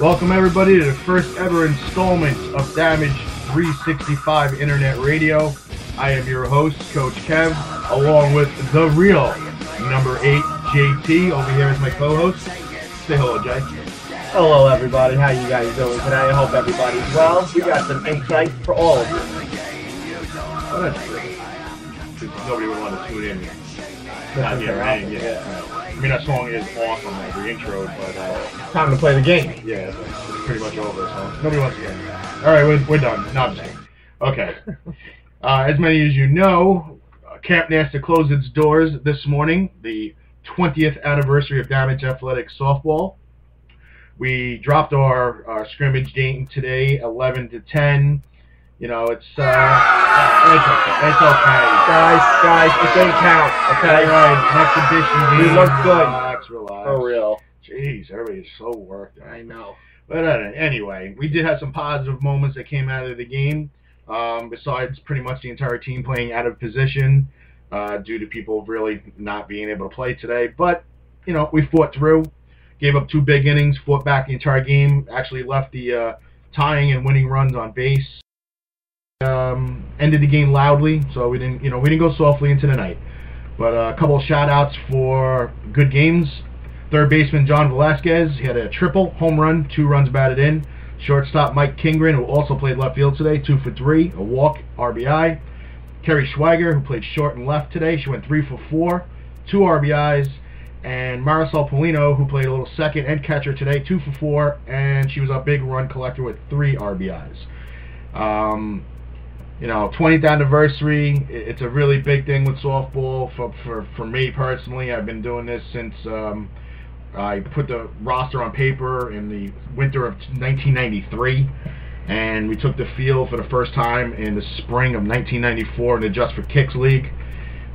Welcome everybody to the first ever installment of Damage 365 Internet Radio. I am your host, Coach Kev, along with the real number 8, JT. Over here is my co-host. Say hello, Jay. Hello everybody, how you guys doing today? I hope everybody's well. We got some insight for all of you. Well, that's good. Nobody would want to tune in. I mean, that song is awesome, the intro, but... time to play the game. Yeah, it's pretty much over, so nobody wants to get into that. Alright, we're done. No, I'm just kidding. Okay. As many as you know, Camp NASA closed its doors this morning, the 20th anniversary of Damage Athletics Softball. We dropped our scrimmage game today, 11-10. You know, it's okay. Guys, it didn't count, okay? Right, next edition. We look good. Relax. For real. Jeez, everybody's so worked. I know. But anyway, we did have some positive moments that came out of the game. Besides pretty much the entire team playing out of position due to people really not being able to play today. But, you know, we fought through. Gave up 2 big innings, fought back the entire game. Actually left the tying and winning runs on base. Ended the game loudly, so we didn't go softly into the night. But a couple of shout outs for good games. Third baseman John Velasquez, he had a triple, home run, 2 runs batted in. Shortstop Mike Kingren, who also played left field today, 2 for 3, a walk, RBI. Kerry Schweiger, who played short and left today, she went 3 for 4, 2 RBIs. And Marisol Polino, who played a little second and catcher today, 2 for 4, and she was a big run collector with 3 RBIs. You know, 20th anniversary, it's a really big thing with softball for me personally. I've been doing this since I put the roster on paper in the winter of 1993, and we took the field for the first time in the spring of 1994 in the Just for Kicks League.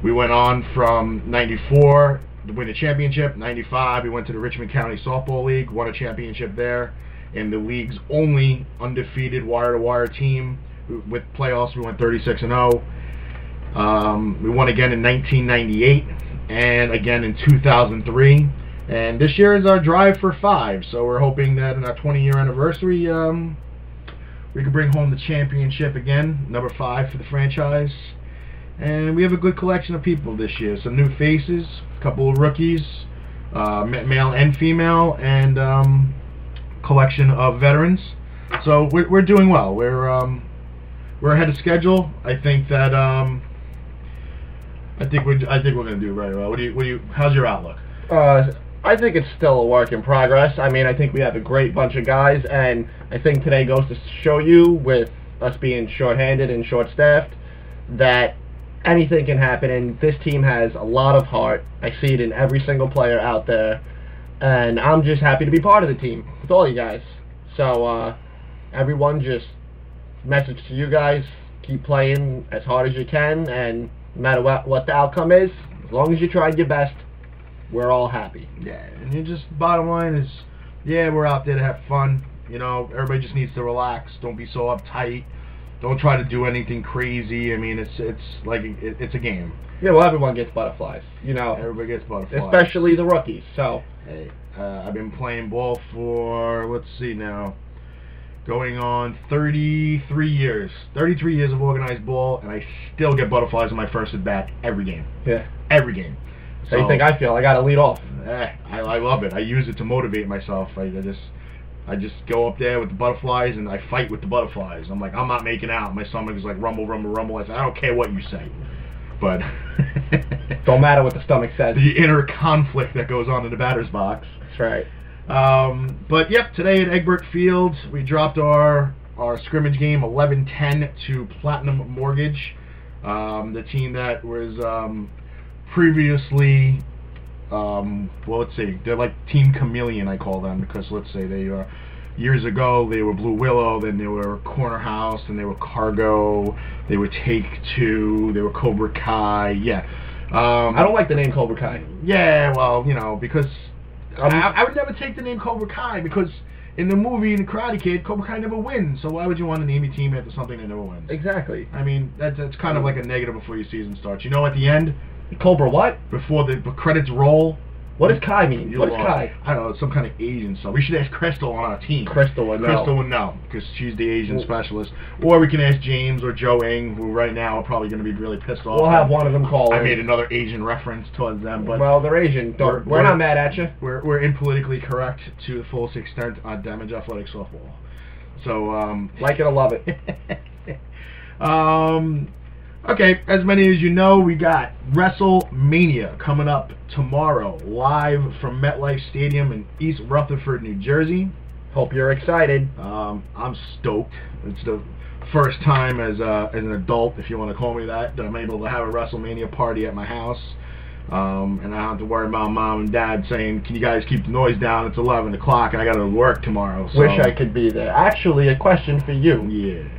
We went on from 94 to win the championship. 95, we went to the Richmond County Softball League, won a championship there, and the league's only undefeated wire-to-wire team. With playoffs, we went 36-0. We won again in 1998 and again in 2003. And this year is our drive for 5. So we're hoping that in our 20-year anniversary, we can bring home the championship again, number 5 for the franchise. And we have a good collection of people this year. Some new faces, a couple of rookies, male and female, and collection of veterans. So we're doing well. We're ahead of schedule. I think that I think we're gonna do very well. How's your outlook? I think it's still a work in progress. I mean, I think we have a great bunch of guys, and I think today goes to show you, with us being short-handed and short-staffed, that anything can happen, and this team has a lot of heart. I see it in every single player out there, and I'm just happy to be part of the team with all you guys. So, everyone, just message to you guys, keep playing as hard as you can, and no matter what the outcome is, as long as you tried your best, we're all happy. Yeah, and you just, bottom line is, yeah, we're out there to have fun. You know, everybody just needs to relax. Don't be so uptight. Don't try to do anything crazy. I mean, it's like it's a game. Yeah, well, everyone gets butterflies. You know, everybody gets butterflies, especially the rookies. So, hey, I've been playing ball for, let's see now, going on 33 years. 33 years of organized ball, and I still get butterflies on my first at bat every game. Yeah, every game. So you think I feel? I got to lead off. I love it. I use it to motivate myself. I just go up there with the butterflies and I fight with the butterflies. I'm like, I'm not making out. My stomach is like rumble, rumble, rumble. I say, I don't care what you say. But don't matter what the stomach says. The inner conflict that goes on in the batter's box. That's right. But yep, today at Egbert Field, we dropped our scrimmage game 11-10 to Platinum Mortgage, the team that was previously, well, let's see, they're like Team Chameleon, I call them, because let's say they years ago they were Blue Willow, then they were Corner House, then they were Cargo, they were Take Two, they were Cobra Kai. Yeah, I don't like the name Cobra Kai. Yeah, well, you know, because I would never take the name Cobra Kai, because in the movie, in the Karate Kid, Cobra Kai never wins. So why would you want to name your team after something that never wins? Exactly. I mean, that's kind of like a negative before your season starts. You know, at the end, Cobra what? Before the credits roll, What does Kai mean? You What is lost. Kai? I don't know, some kind of Asian stuff. We should ask Crystal on our team. Crystal would know. Crystal would know, because she's the Asian specialist. Or we can ask James or Joe Ng, who right now are probably going to be really pissed off. We'll have one of them call I in. made another Asian reference towards them, but well, they're Asian. We're not mad at you. We're impolitically correct to the fullest extent on Damage Athletic Softball. So, like it or love it. Okay, as many as you know, we got WrestleMania coming up tomorrow, live from MetLife Stadium in East Rutherford, New Jersey. Hope you're excited. I'm stoked. It's the first time as an adult, if you want to call me that I'm able to have a WrestleMania party at my house. And I don't have to worry about mom and dad saying, can you guys keep the noise down? It's 11 o'clock and I got to work tomorrow. So. Wish I could be there. Actually, a question for you. Yeah.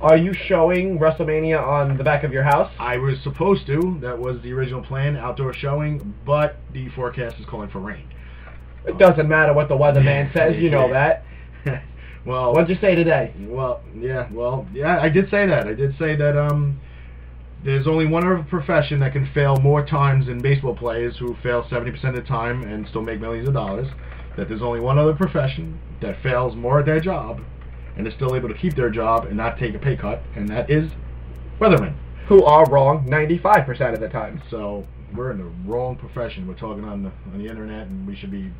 Are you showing WrestleMania on the back of your house? I was supposed to. That was the original plan, outdoor showing, but the forecast is calling for rain. It doesn't matter what the weatherman says, you know that. Well, what'd you say today? Well, yeah, I did say that. I did say that there's only one other profession that can fail more times than baseball players who fail 70% of the time and still make millions of dollars. That there's only one other profession that fails more at their job and is still able to keep their job and not take a pay cut, and that is weathermen. Who are wrong 95% of the time. So we're in the wrong profession. We're talking on the internet, and we should be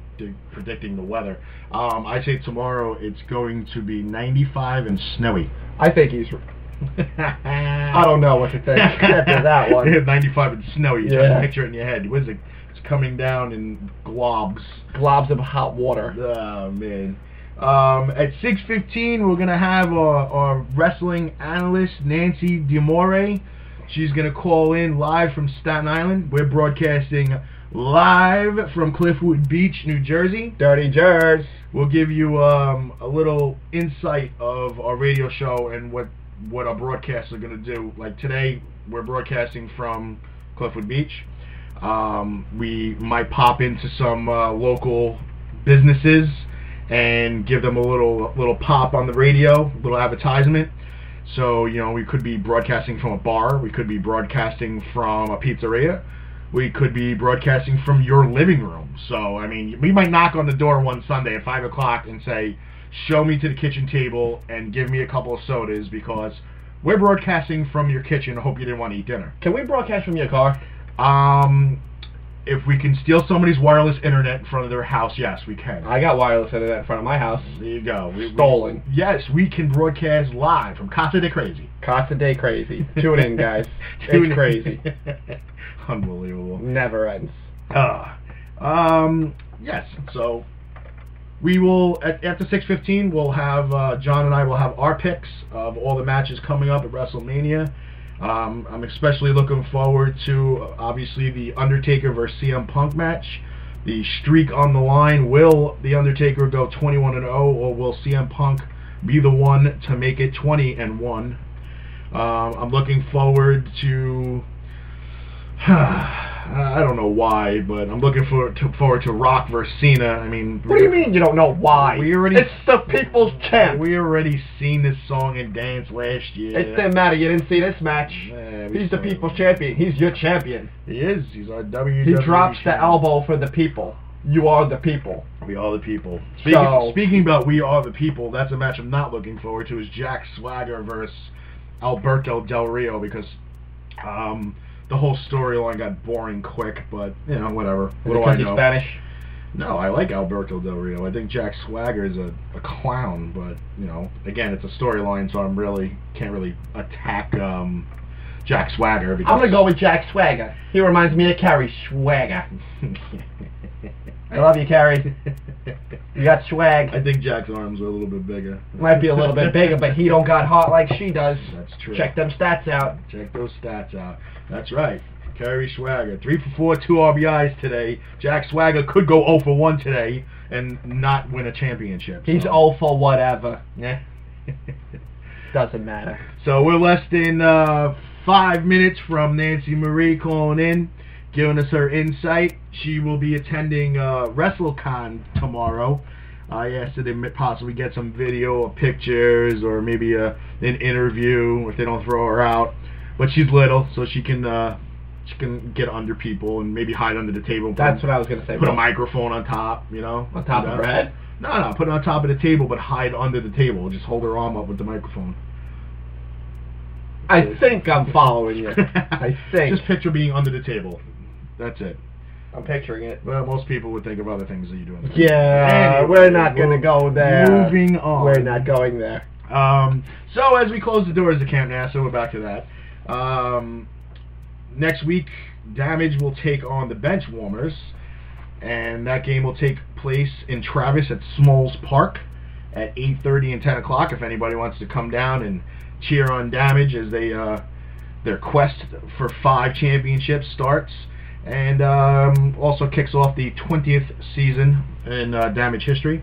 predicting the weather. I say tomorrow it's going to be 95 and snowy. I think he's... I don't know what to think after that one. 95 and snowy. You try to picture it in your head. What is it? It's coming down in globs. Globs of hot water. Oh, man. At 6:15, we're going to have our wrestling analyst, Nancy D'Amore. She's going to call in live from Staten Island. We're broadcasting live from Cliffwood Beach, New Jersey. Dirty Jers. We'll give you a little insight of our radio show and what our broadcasts are going to do. Like today, we're broadcasting from Cliffwood Beach. We might pop into some local businesses and give them a little pop on the radio, a little advertisement. So, you know, we could be broadcasting from a bar, we could be broadcasting from a pizzeria, we could be broadcasting from your living room. So, I mean, we might knock on the door one Sunday at 5 o'clock and say, show me to the kitchen table and give me a couple of sodas because we're broadcasting from your kitchen. I hope you didn't want to eat dinner. Can we broadcast from your car? If we can steal somebody's wireless internet in front of their house, yes, we can. I got wireless internet in front of my house. There you go. Stolen. Yes, we can broadcast live from Casa de Crazy. Casa de Crazy. Tune in, guys. It's crazy. Unbelievable. Never ends. Yes, so we will, after 6:15, we'll have, John and I will have our picks of all the matches coming up at WrestleMania. I'm especially looking forward to, obviously, the Undertaker versus CM Punk match. The streak on the line. Will the Undertaker go 21-0, or will CM Punk be the one to make it 20-1? I'm looking forward to... I don't know why, but I'm looking forward to Rock versus Cena. I mean, what do you mean you don't know why? It's the people's champ. We already seen this song and dance last year. It didn't matter. You didn't see this match. He's the people's champion. He's your champion. He is. He's our WWE. He drops the elbow for the people. You are the people. We are the people. Speaking about we are the people, that's a match I'm not looking forward to. Is Jack Swagger versus Alberto Del Rio, because the whole storyline got boring quick, but, you know, whatever. What do I know? He's Spanish? No, I like Alberto Del Rio. I think Jack Swagger is a clown, but, you know, again, it's a storyline, so can't really attack Jack Swagger. Because I'm going to go with Jack Swagger. He reminds me of Carrie Swagger. I love you, Carrie. You got swag. I think Jack's arms are a little bit bigger. Might be a little bit bigger, but he don't got heart like she does. That's true. Check them stats out. Check those stats out. That's right. Carrie Swagger, 3 for 4, 2 RBIs today. Jack Swagger could go 0 for 1 today and not win a championship. He's 0 for whatever. Yeah. Doesn't matter. So we're less than 5 minutes from Nancy Marie calling in, giving us her insight. She will be attending WrestleCon tomorrow. I asked her to possibly get some video or pictures or maybe an interview if they don't throw her out. But she's little, so she can she can get under people and maybe hide under the table. That's what I was gonna say. Put a microphone on top, you know. On top of her head? No, put it on top of the table, but hide under the table. Just hold her arm up with the microphone. I think I'm following you. I think. Just picture being under the table. That's it. I'm picturing it. Well, most people would think of other things that you're doing. Yeah, anyway, we're not going to go there. Moving on. We're not going there. So as we close the doors of Camp NASA, we're back to that. Next week, Damage will take on the Bench Warmers, and that game will take place in Travis at Smalls Park at 8:30 and 10 o'clock. If anybody wants to come down and cheer on Damage as they their quest for 5 championships starts. And also kicks off the 20th season in Damage history,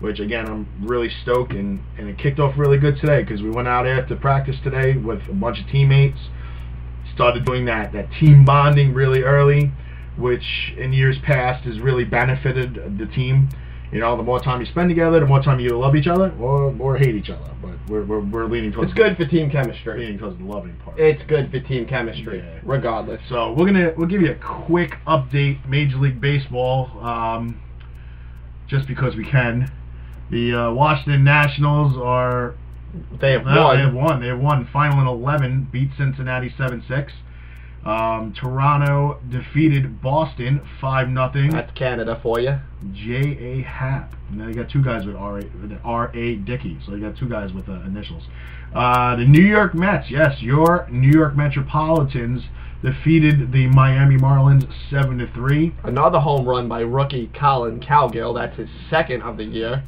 which again I'm really stoked, and it kicked off really good today because we went out after practice today with a bunch of teammates, started doing that team bonding really early, which in years past has really benefited the team. You know, the more time you spend together, the more time you love each other or hate each other. But we're leaning towards. It's good for team chemistry. Leaning towards the loving part. It's good for team chemistry, regardless. So we'll give you a quick update. Major League Baseball, just because we can. The Washington Nationals are. They have won. They have won. Final in 11, beat Cincinnati 7-6. Toronto defeated Boston 5-0. That's Canada for you. J.A. Happ. And then you got 2 guys with R.A. Dickey. So you got 2 guys with initials. The New York Mets, yes, your New York Metropolitans defeated the Miami Marlins 7-3. Another home run by rookie Colin Cowgill. That's his 2nd of the year.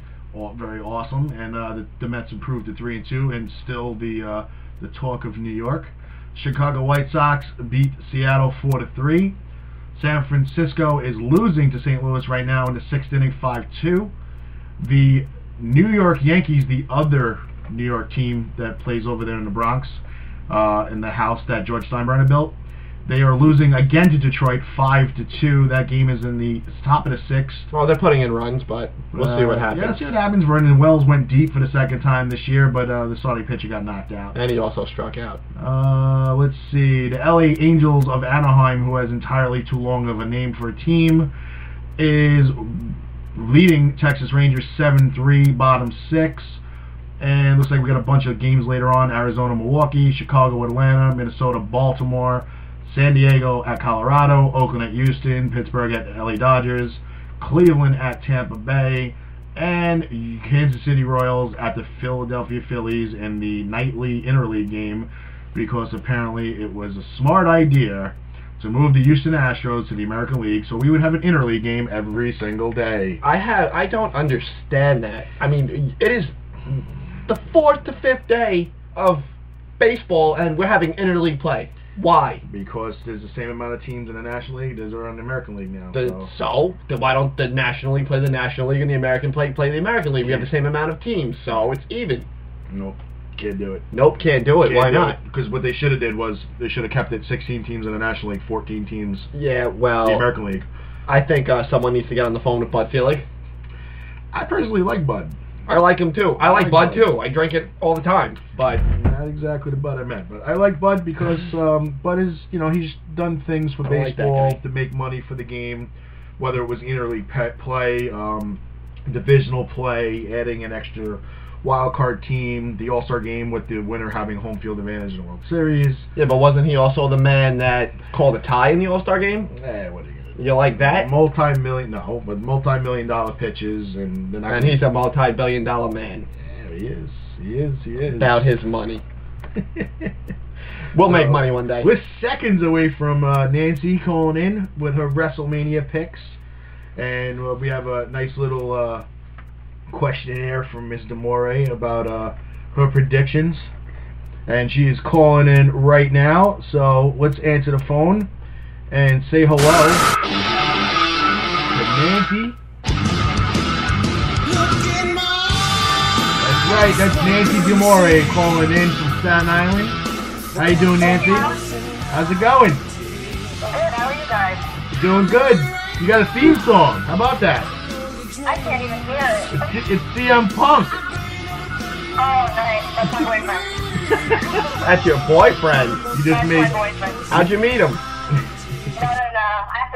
Very awesome. And the Mets improved to 3-2 and still the talk of New York. Chicago White Sox beat Seattle 4-3. San Francisco is losing to St. Louis right now in the 6th inning, 5-2. The New York Yankees, the other New York team that plays over there in the Bronx, in the house that George Steinbrenner built, they are losing again to Detroit 5-2. That game is in the top of the 6th. Well, they're putting in runs, but we'll see what happens. Yeah, see what happens. Vernon Wells went deep for the 2nd time this year, but the starting pitcher got knocked out. And he also struck out. Let's see. The LA Angels of Anaheim, who has entirely too long of a name for a team, is leading Texas Rangers 7-3, bottom 6. And looks like we got a bunch of games later on. Arizona, Milwaukee, Chicago, Atlanta, Minnesota, Baltimore, San Diego at Colorado, Oakland at Houston, Pittsburgh at the LA Dodgers, Cleveland at Tampa Bay, and Kansas City Royals at the Philadelphia Phillies in the nightly interleague game, because apparently it was a smart idea to move the Houston Astros to the American League so we would have an interleague game every single day. I don't understand that. I mean, it is the 4th to 5th day of baseball and we're having interleague play. Why? Because there's the same amount of teams in the National League as there are in the American League now. So then why don't the National League play the National League and the American play the American League? We have the same amount of teams, so it's even. Nope, can't do it. Nope, can't do it. Why not? Because what they should have did was they should have kept it 16 teams in the National League, 14 teams. Yeah, well, the American League. I think someone needs to get on the phone with Bud Selig. I personally like Bud. I like him too. I like Bud too. I drink it all the time. But not exactly the Bud I meant. But I like Bud because Bud is, he's done things for baseball to make money for the game, whether it was interleague play, divisional play, adding an extra wild card team, the All-Star game with the winner having home field advantage in the World Series. Yeah, but wasn't he also the man that called a tie in the All-Star game? What are you gonna do? You like that? multi-million-dollar pitches, and he's a multi-billion-dollar man. Yeah, he is. About his money. We'll make money one day. We're seconds away from Nancy calling in with her WrestleMania picks, and we have a nice little questionnaire from Ms. DeMore about her predictions, and she is calling in right now. So let's answer the phone and say hello to Nancy. That's right, that's Nancy DeMore calling in from Staten Island. How you doing, Nancy? How's it going? Good, how are you guys? Doing good. You got a theme song. How about that? I can't even hear it. It's CM Punk. Oh, nice. That's my boyfriend. That's your boyfriend. You just That's made. my boyfriend. How'd you meet him?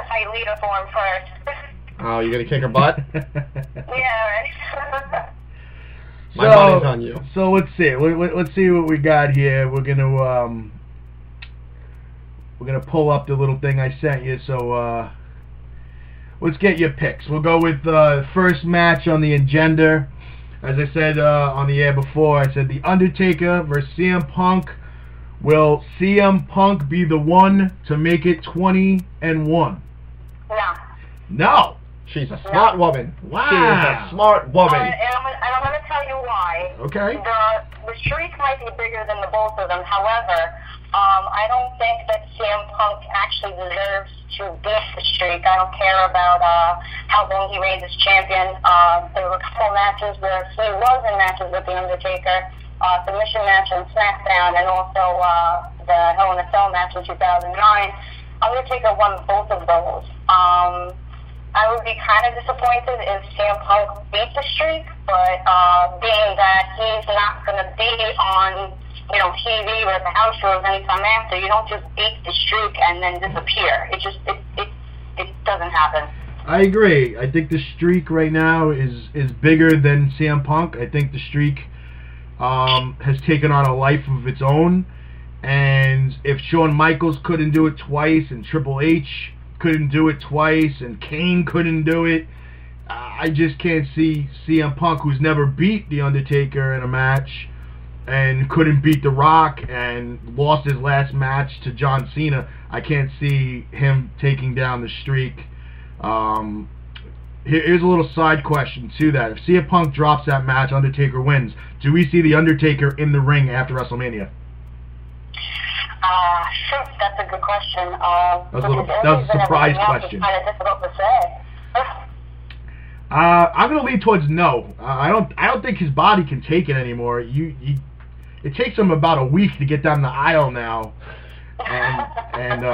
fight Lita for him first. Oh, you're gonna kick her butt? Yeah, right. My money's on you. So let's see. Let's see what we got here. We're gonna pull up the little thing I sent you. So let's get your picks. We'll go with first match on the agenda. As I said on the air before, I said The Undertaker versus CM Punk. Will CM Punk be the one to make it 20-1? No. No. She's a smart woman. Wow. She is a smart woman. And I'm going to tell you why. Okay. The streak might be bigger than the both of them. However, I don't think that CM Punk actually deserves to beat the streak. I don't care about how long he reigns as champion. There were a couple matches where he was in matches with The Undertaker. Submission match on SmackDown, and also the Hell in a Cell match in 2009. Undertaker won both of those. I would be kind of disappointed if CM Punk beat the streak, but being that he's not going to be on, TV or the house shows anytime after, you don't just beat the streak and then disappear. It doesn't happen. I agree. I think the streak right now is bigger than CM Punk. I think the streak has taken on a life of its own, and if Shawn Michaels couldn't do it twice, and Triple H couldn't do it twice, and Kane couldn't do it, I just can't see CM Punk, who's never beat The Undertaker in a match, and couldn't beat The Rock, and lost his last match to John Cena. I can't see him taking down the streak. Here's a little side question to that. If CM Punk drops that match, Undertaker wins, do we see The Undertaker in the ring after WrestleMania? Sure, that's a good question. That was a surprise question. It's kind of difficult to say. I'm going to lean towards no. I don't think his body can take it anymore. It takes him about a week to get down the aisle now, and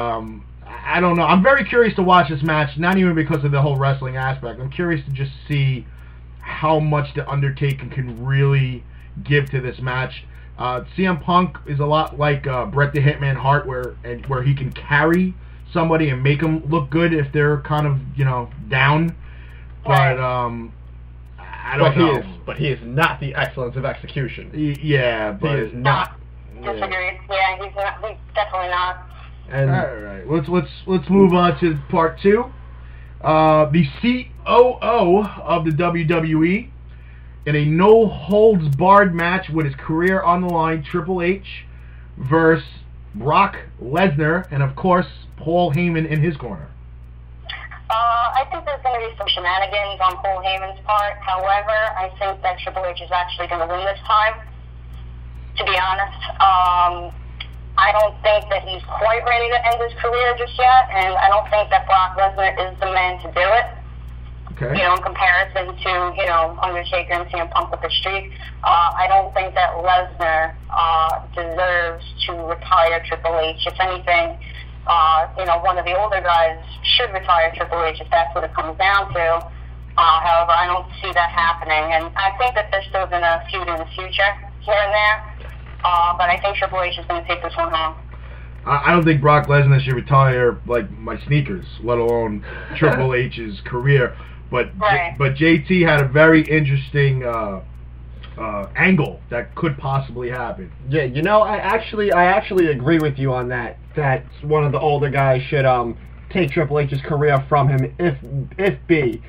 I don't know. I'm very curious to watch this match, not even because of the whole wrestling aspect. I'm curious to just see how much The Undertaker can really give to this match. CM Punk is a lot like Bret the Hitman Hart, where he can carry somebody and make them look good if they're kind of down. But I don't know. But he is not the excellence of execution. Yeah, but he is not. Disagree. Yeah, he's not. He's definitely not. And all right, let's move on to part 2. The COO of the WWE, in a no-holds-barred match with his career on the line, Triple H versus Brock Lesnar, and of course Paul Heyman in his corner. I think there's going to be some shenanigans on Paul Heyman's part. However, I think that Triple H is actually going to win this time, to be honest. I don't think that he's quite ready to end his career just yet, and I don't think that Brock Lesnar is the man to do it. Okay. In comparison to, Undertaker and CM Punk with the streak. I don't think that Lesnar deserves to retire Triple H. If anything, one of the older guys should retire Triple H if that's what it comes down to. However, I don't see that happening, and I think that they're still going to feud in the future here and there. But I think Triple H is going to take this one home. I don't think Brock Lesnar should retire like my sneakers, let alone Triple H's career. But right. But JT had a very interesting angle that could possibly happen. Yeah, I actually agree with you on that. That one of the older guys should take Triple H's career from him if be.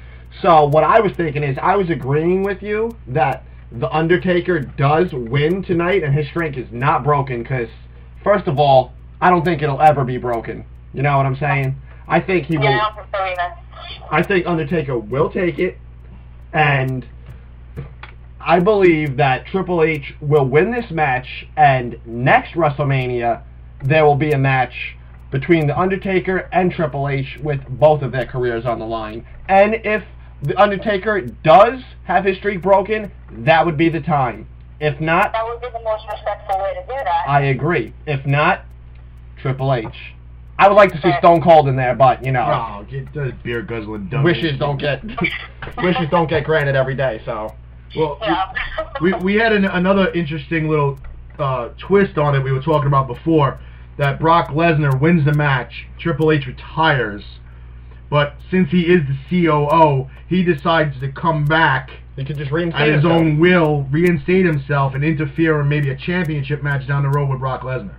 So what I was thinking is I was agreeing with you that The Undertaker does win tonight and his streak is not broken because, first of all, I don't think it'll ever be broken. You know what I'm saying? I think he will. Yeah, I don't think so either. I think Undertaker will take it, and I believe that Triple H will win this match, and next WrestleMania there will be a match between The Undertaker and Triple H with both of their careers on the line. And if The Undertaker does have his streak broken, that would be the time. If not... That would be the most respectful way to do that. I agree. If not, Triple H. I would like to see Stone Cold in there, but, Oh, get the beer guzzling dumb. wishes don't get granted every day, so... Well, Yeah. we had another interesting little twist on it we were talking about before, that Brock Lesnar wins the match, Triple H retires, But since he is the COO, he decides to come back He could just reinstate at his himself. own will, reinstate himself, and interfere in maybe a championship match down the road with Brock Lesnar.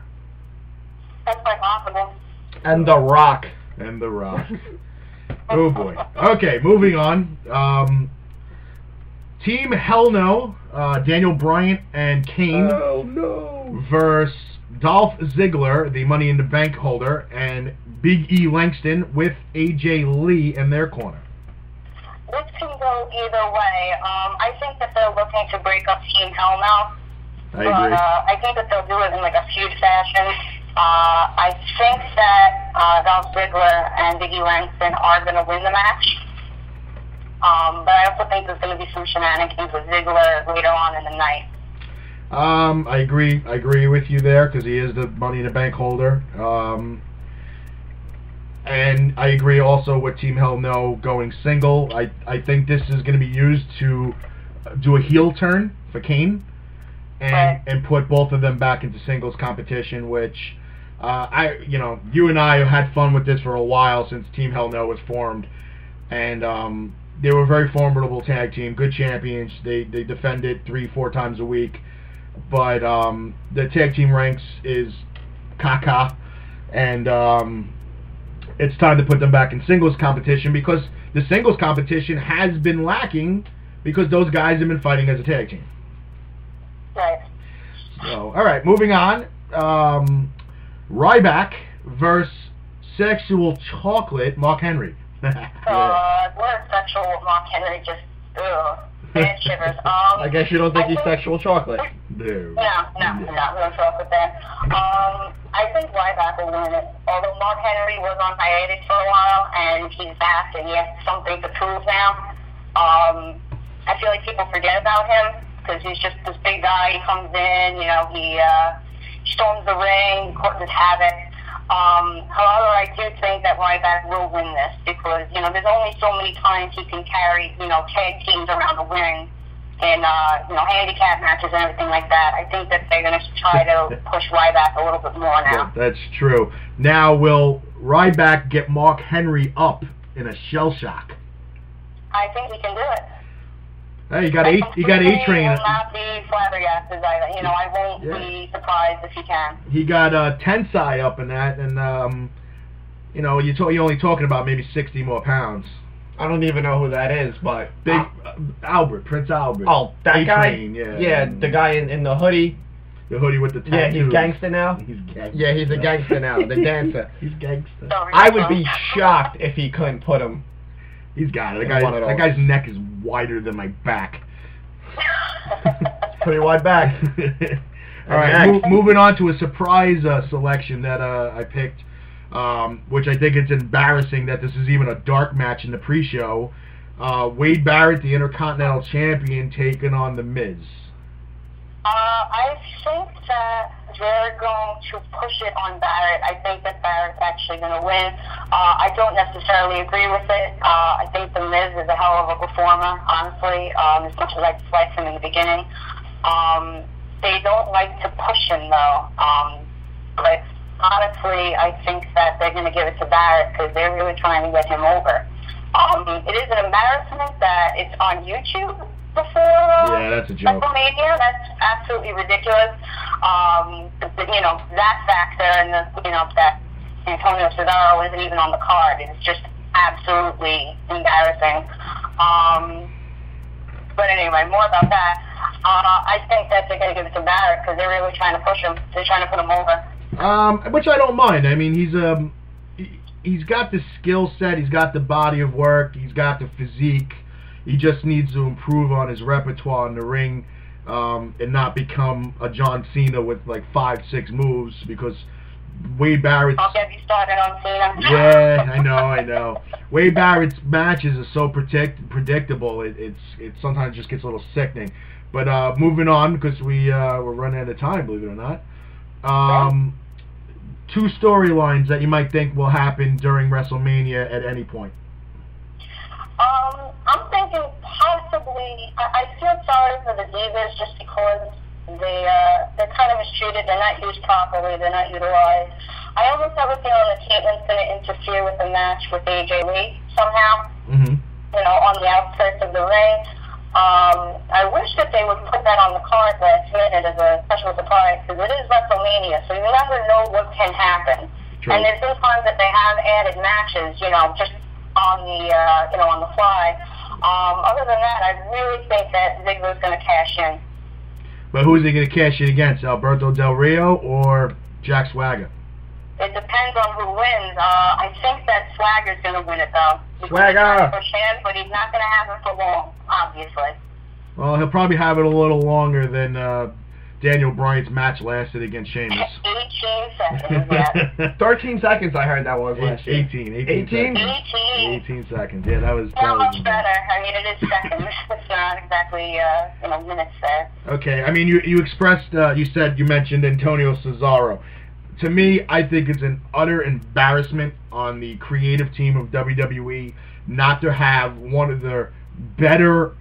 That's quite possible. And The Rock. And The Rock. Oh boy. Okay, moving on. Team Hell No, Daniel Bryan and Kane Oh no. versus Dolph Ziggler, the Money in the Bank holder, and Big E Langston with AJ Lee in their corner. This can go either way. I think that they're looking to break up Team Hell No. I agree. I think that they'll do it in like a feud fashion. I think that Dolph Ziggler and Big E Langston are going to win the match. But I also think there's going to be some shenanigans with Ziggler later on in the night. I agree with you there, because he is the Money in the Bank holder. And I agree also with Team Hell No going single. I think this is going to be used to do a heel turn for Kane and put both of them back into singles competition, which you and I have had fun with this for a while since Team Hell No was formed, and they were a very formidable tag team, good champions. They defended 3-4 times a week, but the tag team ranks is caca, and it's time to put them back in singles competition, because the singles competition has been lacking because those guys have been fighting as a tag team. Right. So, all right, moving on. Ryback versus Sexual Chocolate, Mark Henry. Word sexual with Mark Henry, just, bad shivers. I guess you don't think he's sexual chocolate. No. No chocolate there. I think Ryback will win it. Although Mark Henry was on hiatus for a while, and he's back, and he has something to prove now. I feel like people forget about him, because he's just this big guy. He comes in, he storms the ring, causes havoc. However, I do think that Ryback will win this, because, there's only so many times he can carry, tag teams around the ring in, handicap matches and everything like that. I think that they're going to try to push Ryback a little bit more now. That's true. Now, will Ryback get Mark Henry up in a shell shock? I think he can do it. Hey, you got A-Train. I will not be flabbergasted either. I won't be surprised if he can. He got Tensai up in that, and you're only talking about maybe 60 more pounds. I don't even know who that is, but Big Albert, Prince Albert. Oh, that guy. A-Train, yeah. Yeah, the guy in the hoodie. The hoodie with the tattoos. Yeah, he's gangster now. He's gangster. Yeah, he's a gangster now. The dancer. He's gangster. I would be shocked if he couldn't put him. He's got it. That guy's neck is wider than my back. Pretty wide back. All right, moving on to a surprise selection that I picked, which I think it's embarrassing that this is even a dark match in the pre-show. Wade Barrett, the Intercontinental Champion, taking on The Miz. I think that they're going to push it on Barrett. I think that Barrett's actually going to win. I don't necessarily agree with it. I think The Miz is a hell of a performer, honestly, as much as I disliked him in the beginning. They don't like to push him, though. But honestly, I think that they're going to give it to Barrett because they're really trying to get him over. It is an embarrassment that it's on YouTube before that's a joke. WrestleMania. That's absolutely ridiculous. That factor and that Antonio Cesaro isn't even on the card is just absolutely embarrassing. But anyway, more about that. I think that they're going to give it to Barrett because they're really trying to push him. They're trying to put him over. Which I don't mind. I mean, he's got the skill set. He's got the body of work. He's got the physique. He just needs to improve on his repertoire in the ring and not become a John Cena with like 5-6 moves, because Wade Barrett's... I'll get you started on Cena. Yeah, I know. Wade Barrett's matches are so predictable. It sometimes just gets a little sickening. But moving on, because we're running out of time, believe it or not. Two storylines that you might think will happen during WrestleMania at any point. I'm thinking possibly. I feel sorry for the Divas just because they're kind of mistreated. They're not used properly. They're not utilized. I almost have a feeling that Caitlyn's going to interfere with the match with AJ Lee somehow. Mm-hmm. You know, on the outskirts of the ring. I wish that they would put that on the card last minute as a special surprise, because it is WrestleMania, so you never know what can happen. True. And there's been times that they have added matches, you know, just on the, you know, on the fly. Other than that, I really think that Ziggler's going to cash in. But who is he going to cash in against? Alberto Del Rio or Jack Swagger? It depends on who wins. I think that Swagger's going to win it, though. Swagger! But he's not going to have it for long, obviously. Well, he'll probably have it a little longer than Daniel Bryan's match lasted against Sheamus. 18 seconds, yeah. 13 seconds I heard that was last year. 18 seconds. Yeah, that was... Not much better. I mean, it is seconds. It's not exactly, you know, minutes there. Okay, I mean, you expressed, you mentioned Antonio Cesaro. To me, I think it's an utter embarrassment on the creative team of WWE not to have one of their better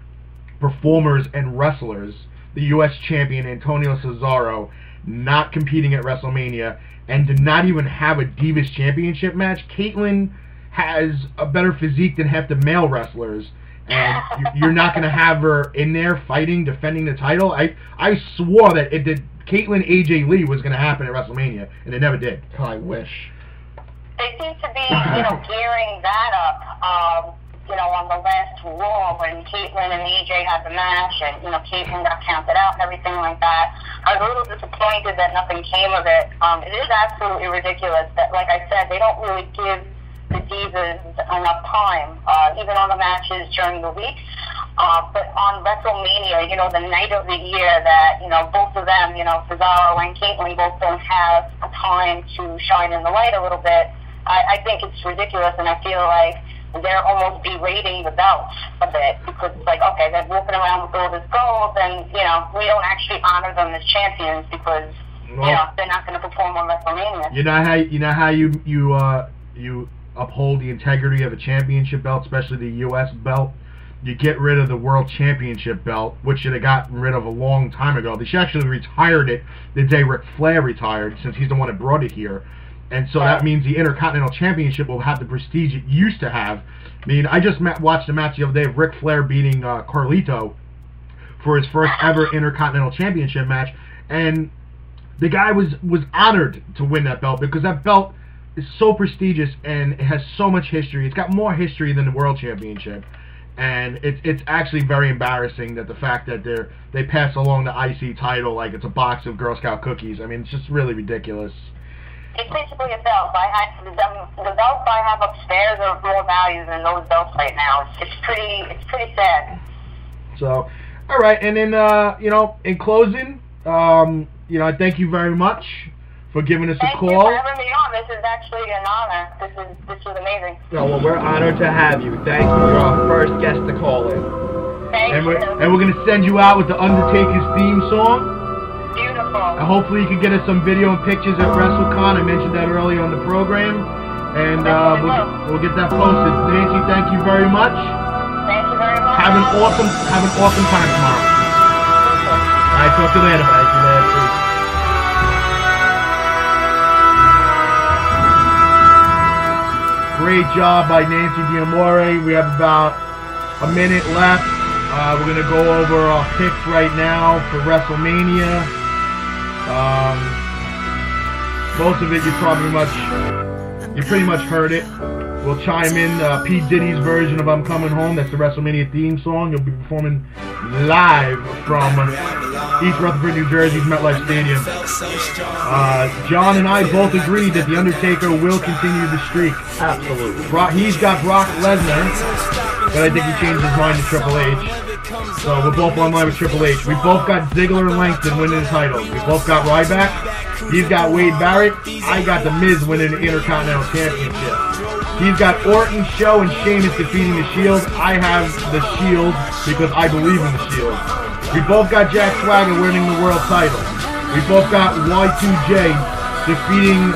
performers and wrestlers, the U.S. champion Antonio Cesaro, not competing at WrestleMania, and to not even have a Divas Championship match. Caitlyn has a better physique than half the male wrestlers, and you're not going to have her in there fighting, defending the title. I swore that Caitlyn AJ Lee was going to happen at WrestleMania, and it never did. I wish. They seem to be, you know, gearing that up, you know, on the last Raw when Caitlyn and AJ had the match, and, you know, Caitlyn got counted out and everything like that. I was a little disappointed that nothing came of it. It is absolutely ridiculous that, like I said, they don't really give the Divas enough time, even on the matches during the week. But on WrestleMania, you know, the night of the year that, you know, both of them, you know, Cesaro and Caitlyn both don't have a time to shine in the light a little bit, I think it's ridiculous, and I feel like they're almost berating the belts a bit, because it's like, okay, they're walking around with all this gold, and, you know, we don't actually honor them as champions because, you know, they're not going to perform on WrestleMania. You know how you uphold the integrity of a championship belt, especially the U.S. belt? You get rid of the World Championship belt, which should have gotten rid of a long time ago. They should actually retired it the day Ric Flair retired, since he's the one that brought it here. And so that means the Intercontinental Championship will have the prestige it used to have. I mean, I just watched a match the other day of Ric Flair beating Carlito for his first ever Intercontinental Championship match, and the guy was honored to win that belt, because that belt is so prestigious and it has so much history. It's got more history than the World Championship. And it's actually very embarrassing that the fact that they pass along the IC title like it's a box of Girl Scout cookies. I mean, it's just really ridiculous. It's basically a belt. The belts I have upstairs are of more value than those belts right now. It's pretty sad. So, all right, and then you know, in closing, you know, I thank you very much for giving us a call. Thank you for having me on. This is actually an honor. This was amazing. No, well, we're honored to have you. Thank you. You're our first guest to call in. Thank you. And we're going to send you out with the Undertaker's theme song. Beautiful. Hopefully you can get us some video and pictures at WrestleCon. I mentioned that earlier on the program. And we'll get that posted. Nancy, thank you very much. Thank you very much. Have an awesome time tomorrow. All right, talk to you later. Thank you, Nancy. Great job by Nancy D'Amore. We have about a minute left. We're going to go over our picks right now for WrestleMania. Most of it you pretty much heard it. We'll chime in P. Diddy's version of I'm Coming Home. That's the WrestleMania theme song. You'll be performing live from East Rutherford, New Jersey's MetLife Stadium. John and I both agreed that The Undertaker will continue the streak. Absolutely. He's got Brock Lesnar, but I think he changed his mind to Triple H. So we're both online with Triple H. We both got Ziggler and Langston winning the titles. We both got Ryback. He's got Wade Barrett. I got The Miz winning the Intercontinental Championship. He's got Orton, Show, and Sheamus defeating the Shield. I have the Shield because I believe in the Shield. We both got Jack Swagger winning the world title. We both got Y2J defeating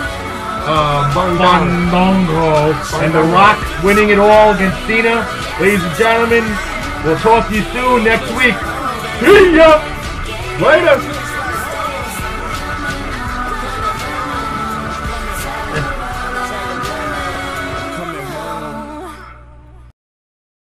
Fandango and The Rock winning it all against Cena. Ladies and gentlemen, we'll talk to you soon next week. See ya! Later!